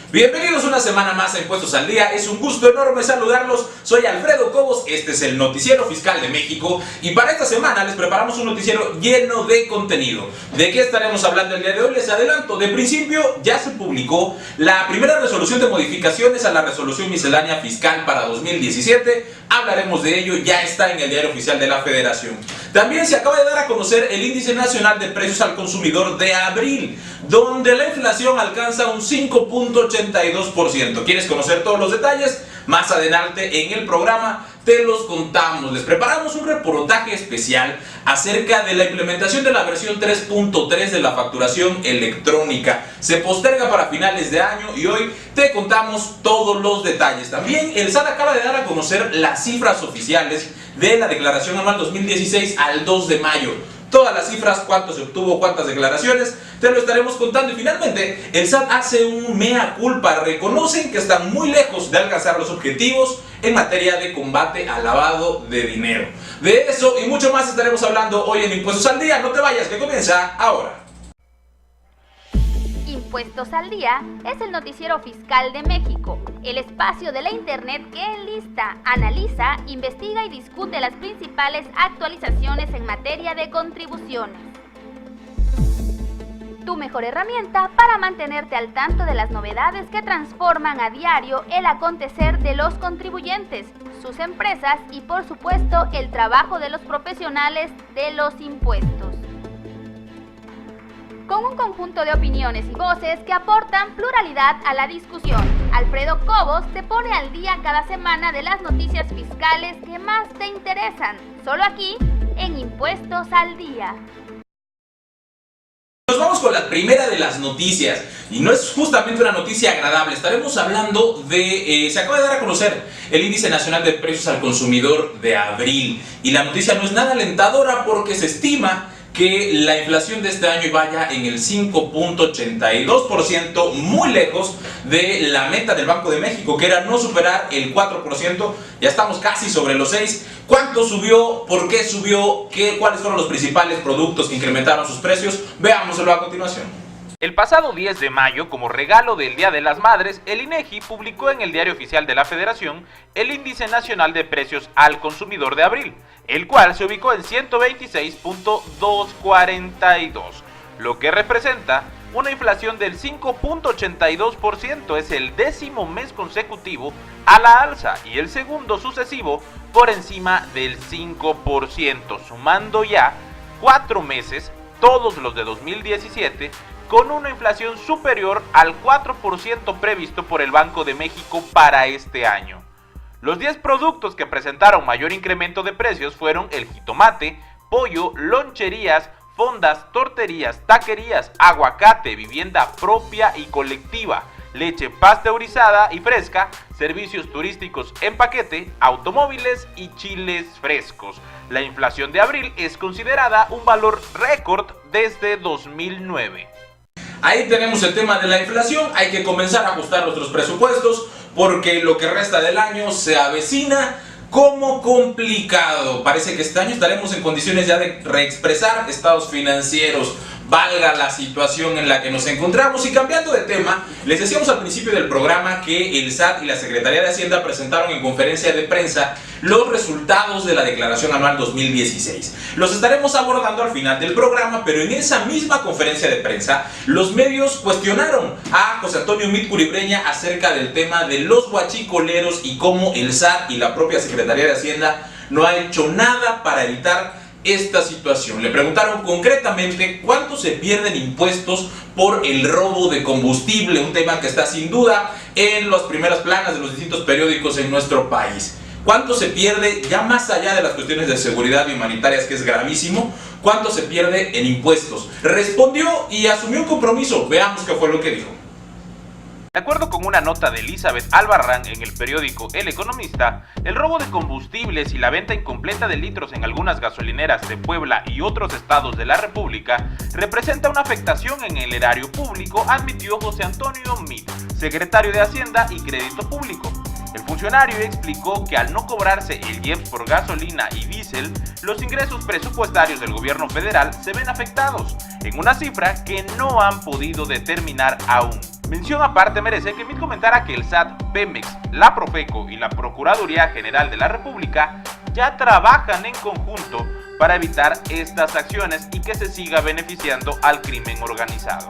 Bienvenidos una semana más a Impuestos al Día, es un gusto enorme saludarlos, soy Alfredo Cobos, este es el Noticiero Fiscal de México y para esta semana les preparamos un noticiero lleno de contenido. ¿De qué estaremos hablando el día de hoy? Les adelanto, de principio ya se publicó la primera resolución de modificaciones a la resolución miscelánea fiscal para 2017, hablaremos de ello, ya está en el Diario Oficial de la Federación. También se acaba de dar a conocer el Índice Nacional de Precios al Consumidor de abril, donde la inflación alcanza un 5.82%. ¿Quieres conocer todos los detalles? Más adelante en el programa te los contamos. Les preparamos un reportaje especial acerca de la implementación de la versión 3.3 de la facturación electrónica. Se posterga para finales de año y hoy te contamos todos los detalles. También el SAT acaba de dar a conocer las cifras oficiales de la declaración anual 2016 al 2 de mayo. Todas las cifras, cuánto se obtuvo, cuántas declaraciones, te lo estaremos contando. Y finalmente, el SAT hace un mea culpa, reconocen que están muy lejos de alcanzar los objetivos en materia de combate al lavado de dinero. De eso y mucho más estaremos hablando hoy en Impuestos al Día. No te vayas, que comienza ahora. Impuestos al Día es el noticiero fiscal de México, el espacio de la internet que enlista, analiza, investiga y discute las principales actualizaciones en materia de contribuciones. Tu mejor herramienta para mantenerte al tanto de las novedades que transforman a diario el acontecer de los contribuyentes, sus empresas y por supuesto el trabajo de los profesionales de los impuestos. Con un conjunto de opiniones y voces que aportan pluralidad a la discusión, Alfredo Cobos te pone al día cada semana de las noticias fiscales que más te interesan, solo aquí en Impuestos al Día. Nos vamos con la primera de las noticias y no es justamente una noticia agradable. Estaremos hablando de, se acaba de dar a conocer el Índice Nacional de Precios al Consumidor de abril y la noticia no es nada alentadora porque se estima que la inflación de este año vaya en el 5.82%, muy lejos de la meta del Banco de México, que era no superar el 4%, ya estamos casi sobre los 6%. ¿Cuánto subió? ¿Por qué subió? ¿Cuáles fueron los principales productos que incrementaron sus precios? Veámoslo a continuación. El pasado 10 de mayo, como regalo del Día de las Madres, el INEGI publicó en el Diario Oficial de la Federación el Índice Nacional de Precios al Consumidor de abril, el cual se ubicó en 126.242, lo que representa una inflación del 5.82%, es el 10º mes consecutivo a la alza y el segundo sucesivo por encima del 5%, sumando ya 4 meses, todos los de 2017, con una inflación superior al 4% previsto por el Banco de México para este año. Los 10 productos que presentaron mayor incremento de precios fueron el jitomate, pollo, loncherías, fondas, torterías, taquerías, aguacate, vivienda propia y colectiva, leche pasteurizada y fresca, servicios turísticos en paquete, automóviles y chiles frescos. La inflación de abril es considerada un valor récord desde 2009. Ahí tenemos el tema de la inflación, hay que comenzar a ajustar nuestros presupuestos porque lo que resta del año se avecina como complicado. Parece que este año estaremos en condiciones ya de reexpresar estados financieros, valga la situación en la que nos encontramos. Y cambiando de tema, les decíamos al principio del programa que el SAT y la Secretaría de Hacienda presentaron en conferencia de prensa los resultados de la declaración anual 2016. Los estaremos abordando al final del programa, pero en esa misma conferencia de prensa, los medios cuestionaron a José Antonio Meade Curibreña acerca del tema de los huachicoleros y cómo el SAT y la propia Secretaría de Hacienda no ha hecho nada para evitar esta situación. Le preguntaron concretamente cuánto se pierden impuestos por el robo de combustible, un tema que está sin duda en las primeras planas de los distintos periódicos en nuestro país. ¿Cuánto se pierde, ya más allá de las cuestiones de seguridad y humanitarias, que es gravísimo, cuánto se pierde en impuestos? Respondió y asumió un compromiso. Veamos qué fue lo que dijo. De acuerdo con una nota de Elizabeth Albarrán en el periódico El Economista, el robo de combustibles y la venta incompleta de litros en algunas gasolineras de Puebla y otros estados de la República representa una afectación en el erario público, admitió José Antonio Meade, secretario de Hacienda y Crédito Público. El funcionario explicó que al no cobrarse el IEPS por gasolina y diésel, los ingresos presupuestarios del gobierno federal se ven afectados, en una cifra que no han podido determinar aún. Mención aparte merece que Emil comentara que el SAT, Pemex, la Profeco y la Procuraduría General de la República ya trabajan en conjunto para evitar estas acciones y que se siga beneficiando al crimen organizado.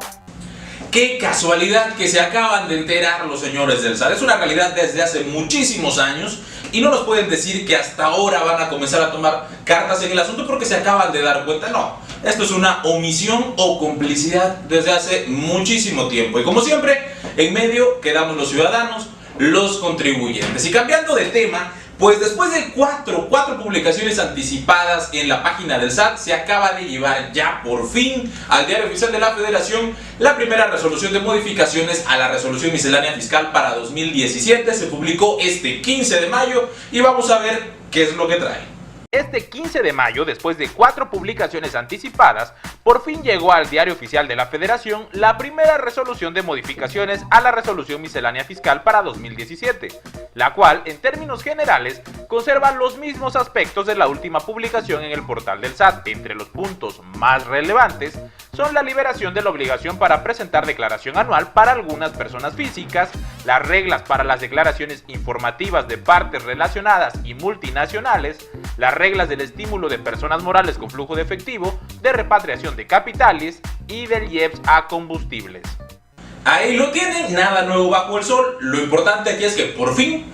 Qué casualidad que se acaban de enterar los señores del SAT. Es una realidad desde hace muchísimos años y no nos pueden decir que hasta ahora van a comenzar a tomar cartas en el asunto porque se acaban de dar cuenta. No, esto es una omisión o complicidad desde hace muchísimo tiempo. Y como siempre, en medio quedamos los ciudadanos, los contribuyentes. Y cambiando de tema, pues después de cuatro publicaciones anticipadas en la página del SAT, se acaba de llevar ya por fin al Diario Oficial de la Federación la primera resolución de modificaciones a la Resolución Miscelánea Fiscal para 2017. Se publicó este 15 de mayo y vamos a ver qué es lo que trae. Este 15 de mayo, después de 4 publicaciones anticipadas, por fin llegó al Diario Oficial de la Federación la primera resolución de modificaciones a la Resolución Miscelánea Fiscal para 2017, la cual, en términos generales, conserva los mismos aspectos de la última publicación en el portal del SAT. Entre los puntos más relevantes son la liberación de la obligación para presentar declaración anual para algunas personas físicas, las reglas para las declaraciones informativas de partes relacionadas y multinacionales, las reglas del estímulo de personas morales con flujo de efectivo, de repatriación de capitales y del IEPS a combustibles. Ahí lo tienen, nada nuevo bajo el sol. Lo importante aquí es que por fin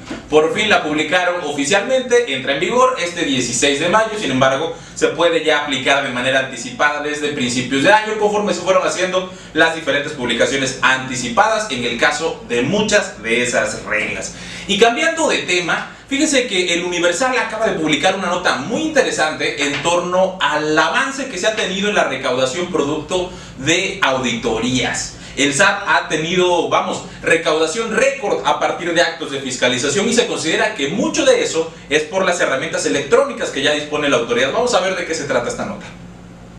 la publicaron oficialmente, entra en vigor este 16 de mayo, sin embargo se puede ya aplicar de manera anticipada desde principios de año conforme se fueron haciendo las diferentes publicaciones anticipadas en el caso de muchas de esas reglas. Y cambiando de tema, fíjense que el Universal acaba de publicar una nota muy interesante en torno al avance que se ha tenido en la recaudación producto de auditorías. El SAT ha tenido, recaudación récord a partir de actos de fiscalización y se considera que mucho de eso es por las herramientas electrónicas que ya dispone la autoridad. Vamos a ver de qué se trata esta nota.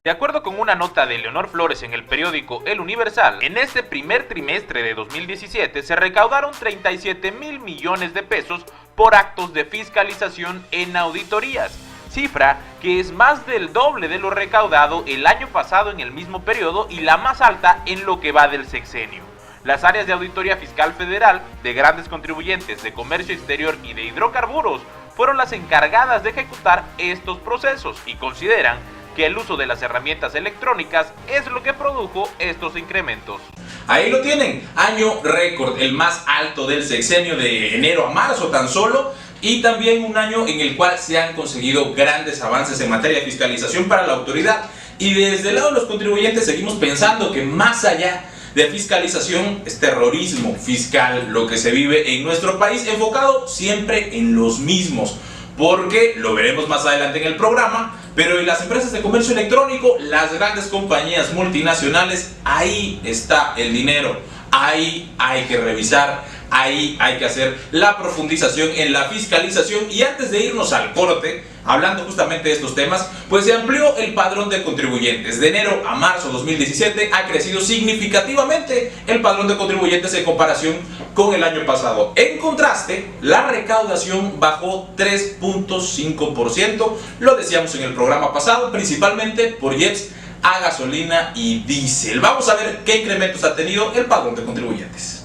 De acuerdo con una nota de Leonor Flores en el periódico El Universal, en este primer trimestre de 2017 se recaudaron 37,000 millones de pesos por actos de fiscalización en auditorías, cifra que es más del doble de lo recaudado el año pasado en el mismo periodo y la más alta en lo que va del sexenio. Las áreas de auditoría fiscal federal, de grandes contribuyentes, de comercio exterior y de hidrocarburos fueron las encargadas de ejecutar estos procesos y consideran que el uso de las herramientas electrónicas es lo que produjo estos incrementos. Ahí lo tienen, año récord, el más alto del sexenio de enero a marzo tan solo, y también un año en el cual se han conseguido grandes avances en materia de fiscalización para la autoridad. Y desde el lado de los contribuyentes seguimos pensando que más allá de fiscalización es terrorismo fiscal lo que se vive en nuestro país, enfocado siempre en los mismos, porque lo veremos más adelante en el programa, pero en las empresas de comercio electrónico, las grandes compañías multinacionales, ahí está el dinero, ahí hay que revisar, ahí hay que hacer la profundización en la fiscalización. Y antes de irnos al corte, hablando justamente de estos temas, pues se amplió el padrón de contribuyentes. De enero a marzo 2017 ha crecido significativamente el padrón de contribuyentes en comparación con el año pasado. En contraste, la recaudación bajó 3.5%, lo decíamos en el programa pasado, principalmente por IEPS a gasolina y diésel. Vamos a ver qué incrementos ha tenido el padrón de contribuyentes.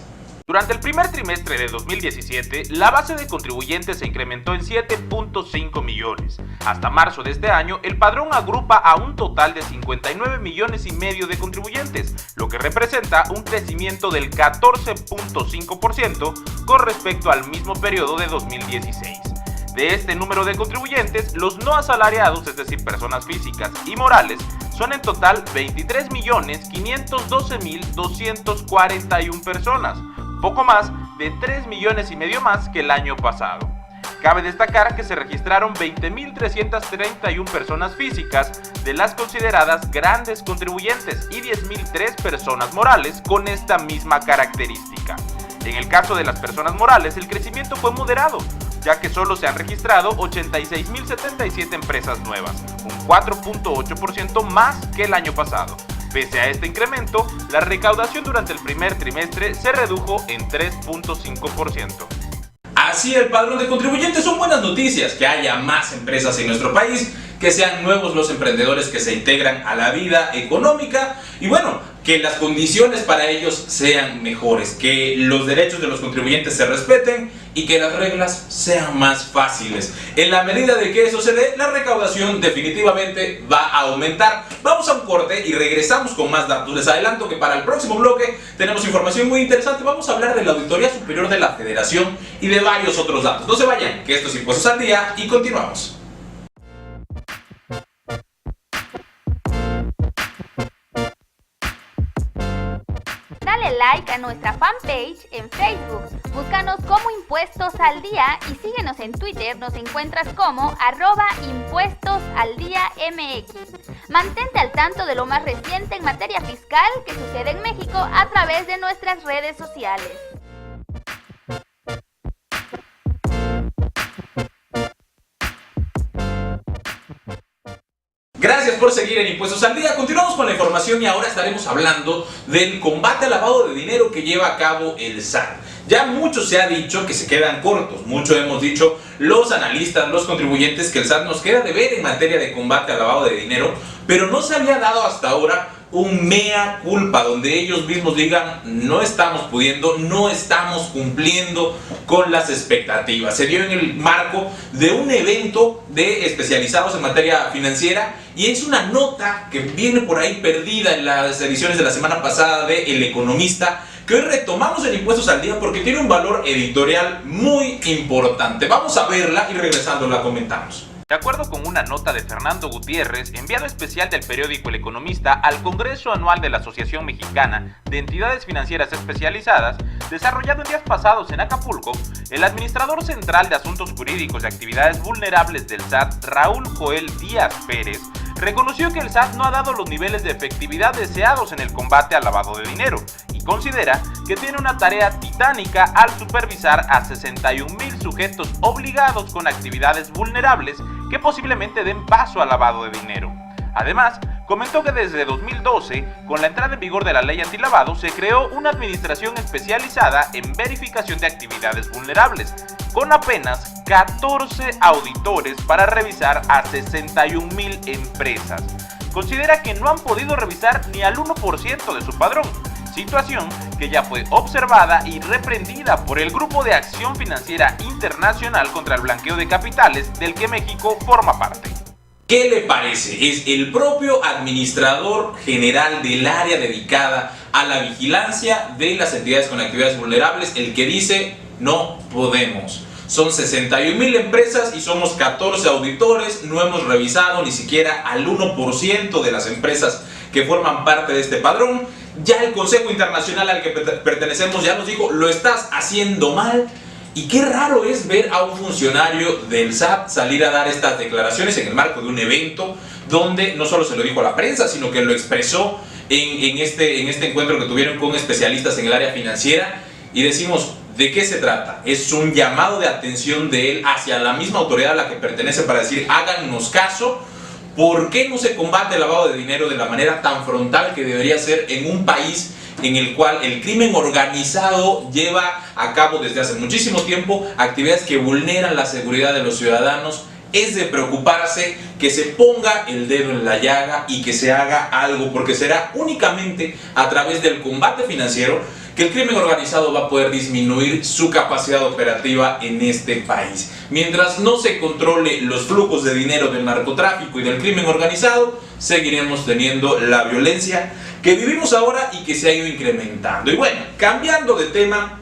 Durante el primer trimestre de 2017, la base de contribuyentes se incrementó en 7.5 millones. Hasta marzo de este año, el padrón agrupa a un total de 59 millones y medio de contribuyentes, lo que representa un crecimiento del 14.5% con respecto al mismo periodo de 2016. De este número de contribuyentes, los no asalariados, es decir, personas físicas y morales, son en total 23.512.241 personas, poco más de 3 millones y medio más que el año pasado. Cabe destacar que se registraron 20.331 personas físicas de las consideradas grandes contribuyentes y 10.003 personas morales con esta misma característica. En el caso de las personas morales, el crecimiento fue moderado, ya que solo se han registrado 86.077 empresas nuevas, un 4.8% más que el año pasado. Pese a este incremento, la recaudación durante el primer trimestre se redujo en 3.5%. Así el padrón de contribuyentes son buenas noticias, que haya más empresas en nuestro país, que sean nuevos los emprendedores que se integran a la vida económica y bueno, que las condiciones para ellos sean mejores, que los derechos de los contribuyentes se respeten y que las reglas sean más fáciles. En la medida de que eso se dé, la recaudación definitivamente va a aumentar. Vamos a un corte y regresamos con más datos. Les adelanto que para el próximo bloque tenemos información muy interesante. Vamos a hablar de la Auditoría Superior de la Federación y de varios otros datos. No se vayan, que esto es Impuestos al Día y continuamos. Dale like a nuestra fanpage en Facebook, búscanos como Impuestos al Día y síguenos en Twitter, nos encuentras como @ImpuestosAlDíaMX. Mantente al tanto de lo más reciente en materia fiscal que sucede en México a través de nuestras redes sociales. Gracias por seguir en Impuestos al Día. Continuamos con la información y ahora estaremos hablando del combate al lavado de dinero que lleva a cabo el SAT. Ya mucho se ha dicho que se quedan cortos, mucho hemos dicho los analistas, los contribuyentes que el SAT nos queda de ver en materia de combate al lavado de dinero, pero no se había dado hasta ahora un mea culpa donde ellos mismos digan no estamos pudiendo, no estamos cumpliendo con las expectativas. Se dio en el marco de un evento de especializados en materia financiera y es una nota que viene por ahí perdida en las ediciones de la semana pasada de El Economista, que hoy retomamos en Impuestos al Día porque tiene un valor editorial muy importante. Vamos a verla y regresando la comentamos. De acuerdo con una nota de Fernando Gutiérrez, enviado especial del periódico El Economista al Congreso Anual de la Asociación Mexicana de Entidades Financieras Especializadas, desarrollado en días pasados en Acapulco, el administrador central de Asuntos Jurídicos y Actividades Vulnerables del SAT, Raúl Joel Díaz Pérez, reconoció que el SAT no ha dado los niveles de efectividad deseados en el combate al lavado de dinero y considera que tiene una tarea titánica al supervisar a 61,000 sujetos obligados con actividades vulnerables que posiblemente den paso al lavado de dinero. Además, comentó que desde 2012, con la entrada en vigor de la ley antilavado, se creó una administración especializada en verificación de actividades vulnerables, con apenas 14 auditores para revisar a 61,000 empresas. Considera que no han podido revisar ni al 1% de su padrón, situación que ya fue observada y reprendida por el Grupo de Acción Financiera Internacional contra el Blanqueo de Capitales, del que México forma parte. ¿Qué le parece? Es el propio administrador general del área dedicada a la vigilancia de las entidades con actividades vulnerables el que dice no podemos. Son 61,000 empresas y somos 14 auditores, no hemos revisado ni siquiera al 1% de las empresas que forman parte de este padrón. Ya el Consejo Internacional al que pertenecemos ya nos dijo, lo estás haciendo mal. Y qué raro es ver a un funcionario del SAT salir a dar estas declaraciones en el marco de un evento donde no solo se lo dijo a la prensa, sino que lo expresó en este encuentro que tuvieron con especialistas en el área financiera. Y decimos, ¿de qué se trata? Es un llamado de atención de él hacia la misma autoridad a la que pertenece para decir, háganos caso. ¿Por qué no se combate el lavado de dinero de la manera tan frontal que debería ser en un país en el cual el crimen organizado lleva a cabo desde hace muchísimo tiempo actividades que vulneran la seguridad de los ciudadanos? Es de preocuparse que se ponga el dedo en la llaga y que se haga algo, porque será únicamente a través del combate financiero que el crimen organizado va a poder disminuir su capacidad operativa en este país. Mientras no se controle los flujos de dinero del narcotráfico y del crimen organizado, seguiremos teniendo la violencia que vivimos ahora y que se ha ido incrementando. Y bueno, cambiando de tema,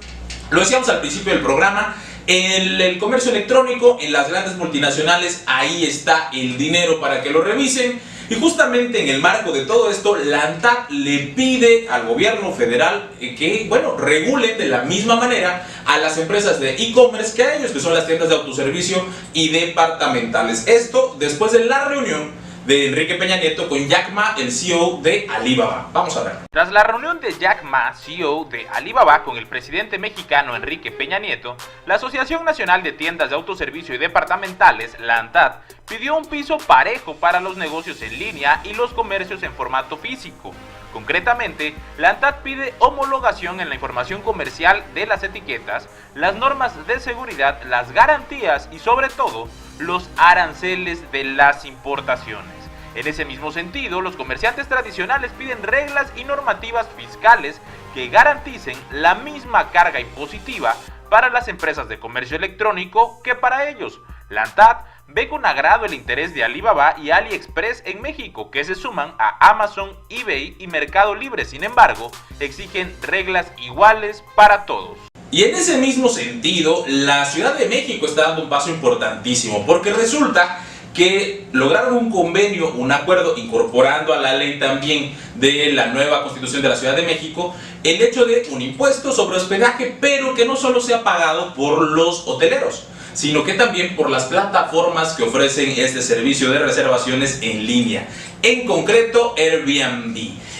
lo decíamos al principio del programa, en el comercio electrónico, en las grandes multinacionales, ahí está el dinero para que lo revisen. Y justamente en el marco de todo esto, la ANTAD le pide al gobierno federal que, regulen de la misma manera a las empresas de e-commerce que a ellos, que son las tiendas de autoservicio y departamentales. Esto después de la reunión de Enrique Peña Nieto con Jack Ma, el CEO de Alibaba. Vamos a ver. Tras la reunión de Jack Ma, CEO de Alibaba, con el presidente mexicano Enrique Peña Nieto, la Asociación Nacional de Tiendas de Autoservicio y Departamentales, la ANTAD, pidió un piso parejo para los negocios en línea y los comercios en formato físico, Concretamente, la ANTAD pide homologación en la información comercial de las etiquetas, las normas de seguridad, las garantías y sobre todo los aranceles de las importaciones. En ese mismo sentido, los comerciantes tradicionales piden reglas y normativas fiscales que garanticen la misma carga impositiva para las empresas de comercio electrónico que para ellos. La ANTAD ve con agrado el interés de Alibaba y AliExpress en México, que se suman a Amazon, eBay y Mercado Libre. Sin embargo, exigen reglas iguales para todos. Y en ese mismo sentido, la Ciudad de México está dando un paso importantísimo, porque resulta que lograron un convenio, un acuerdo, incorporando a la ley también de la nueva Constitución de la Ciudad de México, el hecho de un impuesto sobre hospedaje, pero que no solo sea pagado por los hoteleros, sino que también por las plataformas que ofrecen este servicio de reservaciones en línea, en concreto Airbnb.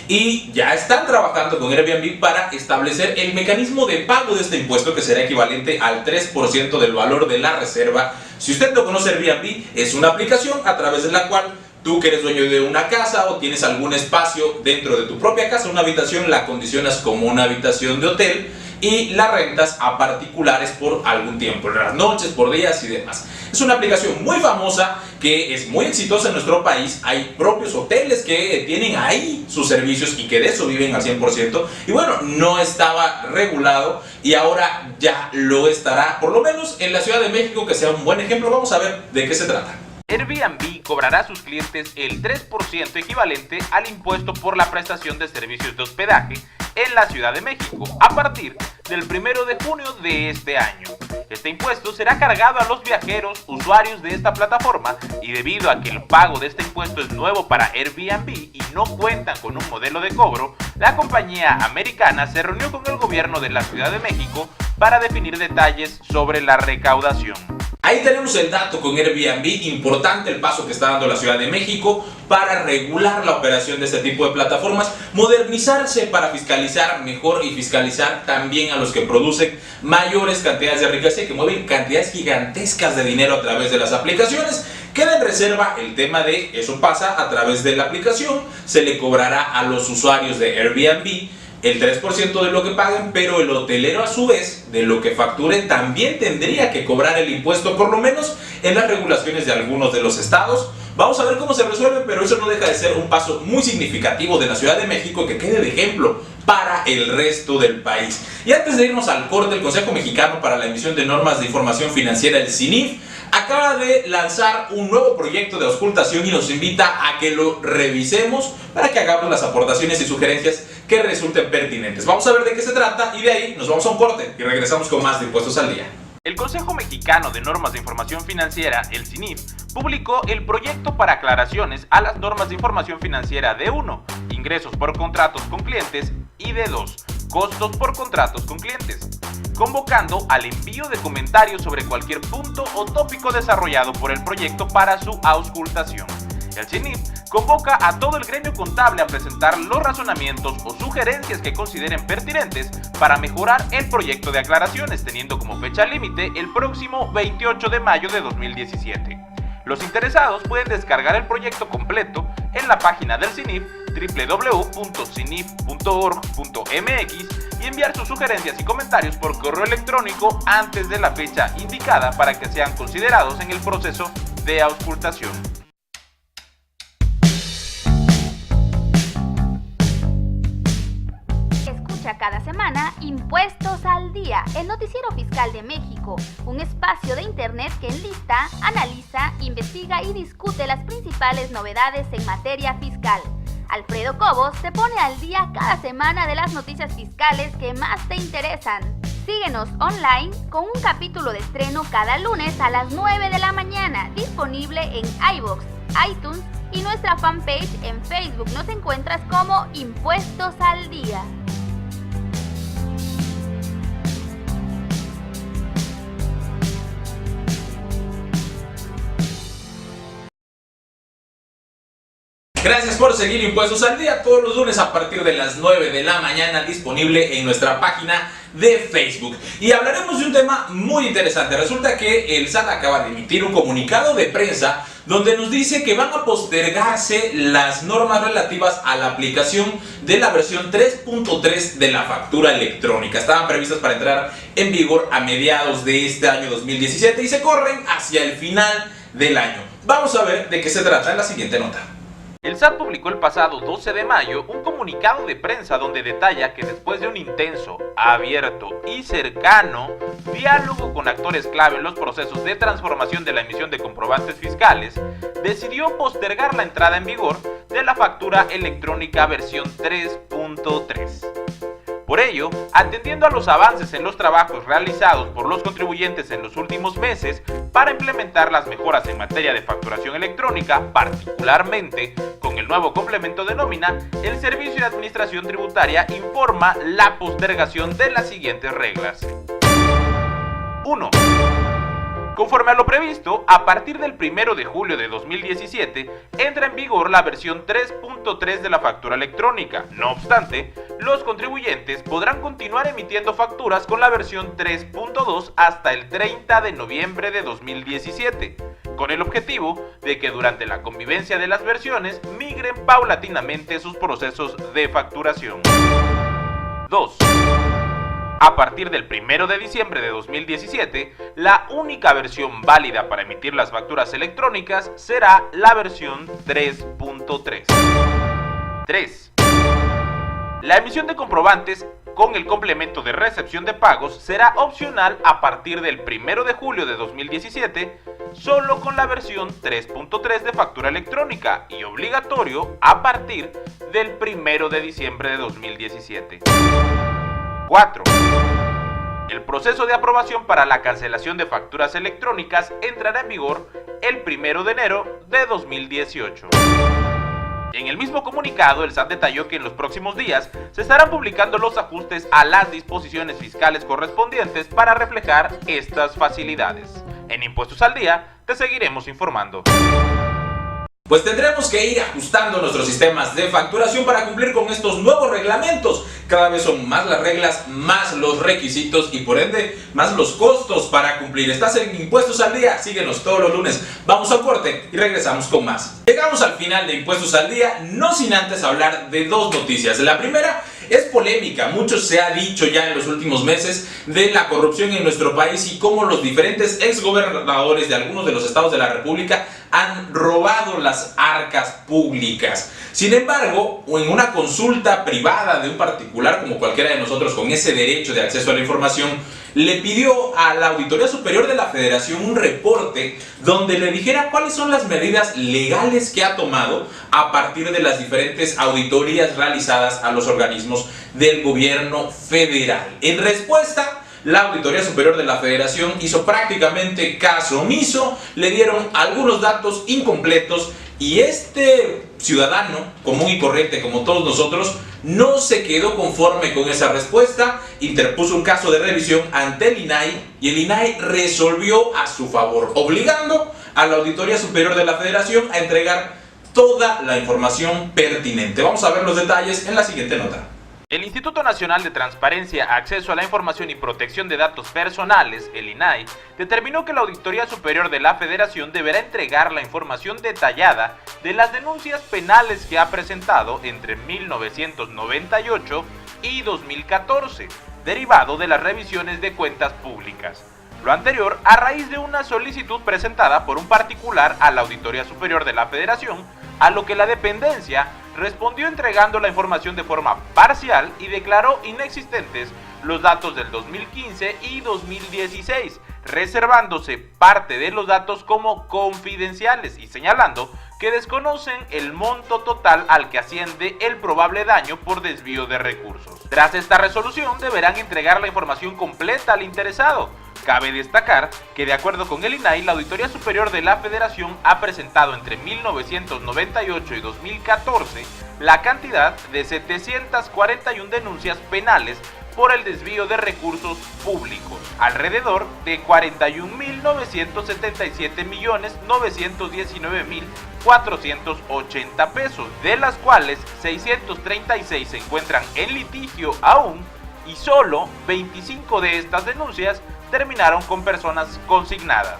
Y ya están trabajando con Airbnb para establecer el mecanismo de pago de este impuesto, que será equivalente al 3% del valor de la reserva. Si usted no conoce Airbnb, es una aplicación a través de la cual tú, que eres dueño de una casa o tienes algún espacio dentro de tu propia casa, una habitación, la condicionas como una habitación de hotel y la rentas a particulares por algún tiempo, en las noches, por días y demás. Es una aplicación muy famosa que es muy exitosa en nuestro país. Hay propios hoteles que tienen ahí sus servicios y que de eso viven al 100%. Y bueno, no estaba regulado y ahora ya lo estará, por lo menos en la Ciudad de México, que sea un buen ejemplo. Vamos a ver de qué se trata. Airbnb cobrará a sus clientes el 3% equivalente al impuesto por la prestación de servicios de hospedaje en la Ciudad de México a partir del 1 de junio de este año. Este impuesto será cargado a los viajeros usuarios de esta plataforma, y debido a que el pago de este impuesto es nuevo para Airbnb y no cuentan con un modelo de cobro, la compañía americana se reunió con el gobierno de la Ciudad de México para definir detalles sobre la recaudación. Ahí tenemos el dato con Airbnb. Importante el paso que está dando la Ciudad de México para regular la operación de este tipo de plataformas, modernizarse para fiscalizar mejor y fiscalizar también a los que producen mayores cantidades de riqueza y que mueven cantidades gigantescas de dinero a través de las aplicaciones. Queda en reserva el tema de eso pasa a través de la aplicación, se le cobrará a los usuarios de Airbnb el 3% de lo que paguen, pero el hotelero a su vez de lo que facture también tendría que cobrar el impuesto, por lo menos en las regulaciones de algunos de los estados. Vamos a ver cómo se resuelve, pero eso no deja de ser un paso muy significativo de la Ciudad de México que quede de ejemplo para el resto del país. Y antes de irnos al corte, el Consejo Mexicano para la Emisión de Normas de Información Financiera, el CINIF, acaba de lanzar un nuevo proyecto de auscultación y nos invita a que lo revisemos para que hagamos las aportaciones y sugerencias que resulten pertinentes. Vamos a ver de qué se trata y de ahí nos vamos a un corte y regresamos con más de Impuestos al Día. El Consejo Mexicano de Normas de Información Financiera, el CINIF, publicó el proyecto para aclaraciones a las normas de información financiera de 1. Ingresos por contratos con clientes y de 2. Costos por contratos con clientes, convocando al envío de comentarios sobre cualquier punto o tópico desarrollado por el proyecto para su auscultación. El CINIF convoca a todo el gremio contable a presentar los razonamientos o sugerencias que consideren pertinentes para mejorar el proyecto de aclaraciones, teniendo como fecha límite el próximo 28 de mayo de 2017. Los interesados pueden descargar el proyecto completo en la página del CINIF www.cinif.org.mx y enviar sus sugerencias y comentarios por correo electrónico antes de la fecha indicada para que sean considerados en el proceso de auscultación. Cada semana, Impuestos al Día, el noticiero fiscal de México, un espacio de internet que enlista, analiza, investiga y discute las principales novedades en materia fiscal. Alfredo Cobos te pone al día cada semana de las noticias fiscales que más te interesan. Síguenos online con un capítulo de estreno cada lunes a las 9 de la mañana, disponible en iVoox, iTunes y nuestra fanpage en Facebook. Nos encuentras como Impuestos al Día. Gracias por seguir Impuestos al Día todos los lunes a partir de las 9 de la mañana, disponible en nuestra página de Facebook. Y hablaremos de un tema muy interesante. Resulta que el SAT acaba de emitir un comunicado de prensa donde nos dice que van a postergarse las normas relativas a la aplicación de la versión 3.3 de la factura electrónica. Estaban previstas para entrar en vigor a mediados de este año 2017 y se corren hacia el final del año. Vamos a ver de qué se trata en la siguiente nota. El SAT publicó el pasado 12 de mayo un comunicado de prensa donde detalla que después de un intenso, abierto y cercano diálogo con actores clave en los procesos de transformación de la emisión de comprobantes fiscales, decidió postergar la entrada en vigor de la factura electrónica versión 3.3. Por ello, atendiendo a los avances en los trabajos realizados por los contribuyentes en los últimos meses para implementar las mejoras en materia de facturación electrónica, particularmente con el nuevo complemento de nómina, el Servicio de Administración Tributaria informa la postergación de las siguientes reglas. 1. Conforme a lo previsto, a partir del 1 de julio de 2017, entra en vigor la versión 3.3 de la factura electrónica. No obstante, los contribuyentes podrán continuar emitiendo facturas con la versión 3.2 hasta el 30 de noviembre de 2017, con el objetivo de que durante la convivencia de las versiones migren paulatinamente sus procesos de facturación. 2. A partir del 1 de diciembre de 2017, la única versión válida para emitir las facturas electrónicas será la versión 3.3. 3. La emisión de comprobantes con el complemento de recepción de pagos será opcional a partir del 1 de julio de 2017, solo con la versión 3.3 de factura electrónica y obligatorio a partir del 1 de diciembre de 2017. 4. El proceso de aprobación para la cancelación de facturas electrónicas entrará en vigor el 1 de enero de 2018. En el mismo comunicado, el SAT detalló que en los próximos días se estarán publicando los ajustes a las disposiciones fiscales correspondientes para reflejar estas facilidades. En Impuestos al Día, te seguiremos informando. Pues tendremos que ir ajustando nuestros sistemas de facturación para cumplir con estos nuevos reglamentos. Cada vez son más las reglas, más los requisitos y por ende más los costos para cumplir. Estás en Impuestos al Día, síguenos todos los lunes. Vamos a corte y regresamos con más. Llegamos al final de Impuestos al Día, no sin antes hablar de dos noticias. La primera es polémica, mucho se ha dicho ya en los últimos meses de la corrupción en nuestro país y cómo los diferentes exgobernadores de algunos de los estados de la República han robado las arcas públicas. Sin embargo, en una consulta privada de un particular como cualquiera de nosotros con ese derecho de acceso a la información, le pidió a la Auditoría Superior de la Federación un reporte donde le dijera cuáles son las medidas legales que ha tomado a partir de las diferentes auditorías realizadas a los organismos del gobierno federal. En respuesta, la Auditoría Superior de la Federación hizo prácticamente caso omiso, le dieron algunos datos incompletos y este ciudadano común y corriente como todos nosotros no se quedó conforme con esa respuesta, interpuso un caso de revisión ante el INAI y el INAI resolvió a su favor, obligando a la Auditoría Superior de la Federación a entregar toda la información pertinente. Vamos a ver los detalles en la siguiente nota. El Instituto Nacional de Transparencia, Acceso a la Información y Protección de Datos Personales, el INAI, determinó que la Auditoría Superior de la Federación deberá entregar la información detallada de las denuncias penales que ha presentado entre 1998 y 2014, derivado de las revisiones de cuentas públicas. Lo anterior a raíz de una solicitud presentada por un particular a la Auditoría Superior de la Federación, a lo que la dependencia respondió entregando la información de forma parcial y declaró inexistentes los datos del 2015 y 2016, reservándose parte de los datos como confidenciales y señalando que desconocen el monto total al que asciende el probable daño por desvío de recursos. Tras esta resolución deberán entregar la información completa al interesado. Cabe destacar que de acuerdo con el INAI, la Auditoría Superior de la Federación ha presentado entre 1998 y 2014 la cantidad de 741 denuncias penales por el desvío de recursos públicos, alrededor de 41.977.919.480 pesos, de las cuales 636 se encuentran en litigio aún y solo 25 de estas denuncias terminaron con personas consignadas.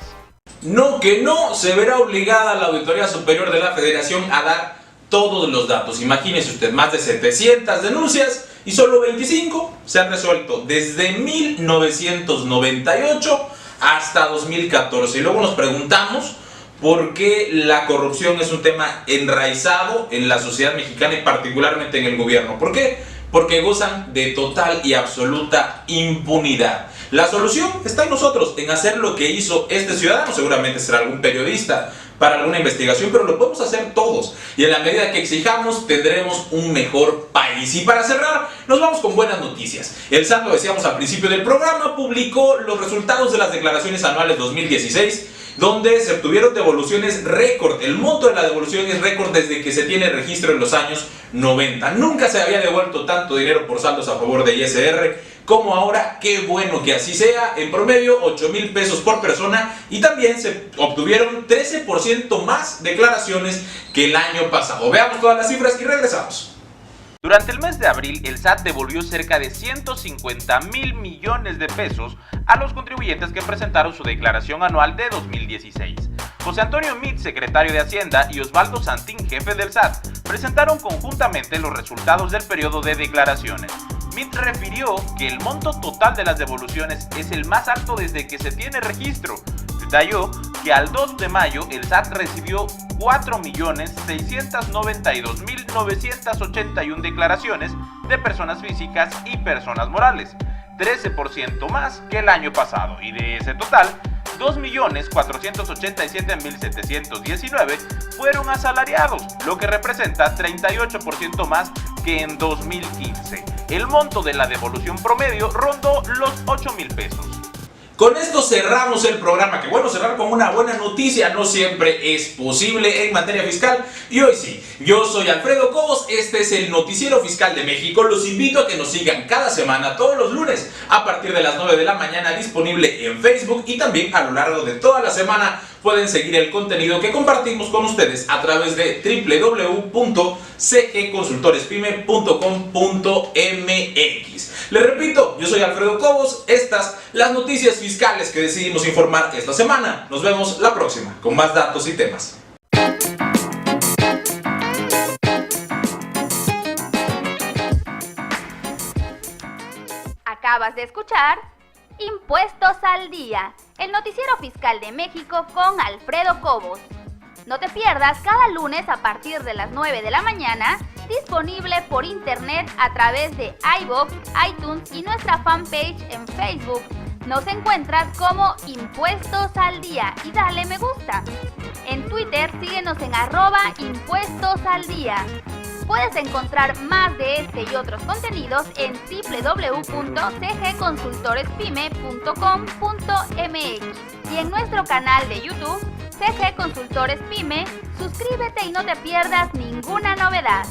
No que no, se verá obligada la Auditoría Superior de la Federación a dar todos los datos. Imagínese usted, más de 700 denuncias y solo 25 se han resuelto desde 1998 hasta 2014. Y luego nos preguntamos por qué la corrupción es un tema enraizado en la sociedad mexicana y particularmente en el gobierno. ¿Por qué? Porque gozan de total y absoluta impunidad. La solución está en nosotros, en hacer lo que hizo este ciudadano. Seguramente será algún periodista para alguna investigación, pero lo podemos hacer todos. Y en la medida que exijamos, tendremos un mejor país. Y para cerrar, nos vamos con buenas noticias. El SAT, lo decíamos al principio del programa, publicó los resultados de las declaraciones anuales 2016, donde se obtuvieron devoluciones récord. El monto de la devolución es récord desde que se tiene registro en los años 90. Nunca se había devuelto tanto dinero por saldos a favor de ISR como ahora. Qué bueno que así sea. En promedio 8,000 pesos por persona, y también se obtuvieron 13% más declaraciones que el año pasado. Veamos todas las cifras y regresamos. Durante el mes de abril, el SAT devolvió cerca de 150,000 millones de pesos a los contribuyentes que presentaron su declaración anual de 2016. José Antonio Mit, secretario de Hacienda, y Osvaldo Santín, jefe del SAT, presentaron conjuntamente los resultados del periodo de declaraciones. Mit refirió que el monto total de las devoluciones es el más alto desde que se tiene registro. Detalló que al 2 de mayo el SAT recibió 4.692.981 declaraciones de personas físicas y personas morales, 13% más que el año pasado, y de ese total, 2.487.719 fueron asalariados, lo que representa 38% más que en 2015. El monto de la devolución promedio rondó los 8,000 pesos. Con esto cerramos el programa, que bueno, cerrar con una buena noticia no siempre es posible en materia fiscal, y hoy sí. Yo soy Alfredo Cobos, este es el Noticiero Fiscal de México. Los invito a que nos sigan cada semana, todos los lunes, a partir de las 9 de la mañana, disponible en Facebook, y también a lo largo de toda la semana pueden seguir el contenido que compartimos con ustedes a través de www.cgconsultorespyme.com.mx. Les repito, yo soy Alfredo Cobos, estas las noticias fiscales que decidimos informar esta semana. Nos vemos la próxima con más datos y temas. Acabas de escuchar Impuestos al Día, el noticiero fiscal de México con Alfredo Cobos. No te pierdas cada lunes a partir de las 9 de la mañana, disponible por internet a través de iVoox, iTunes y nuestra fanpage en Facebook. Nos encuentras como Impuestos al Día y dale me gusta. En Twitter síguenos en @impuestosaldía. Puedes encontrar más de este y otros contenidos en www.cgconsultorespyme.com.mx y en nuestro canal de YouTube, CG Consultores Pyme. Suscríbete y no te pierdas ninguna novedad.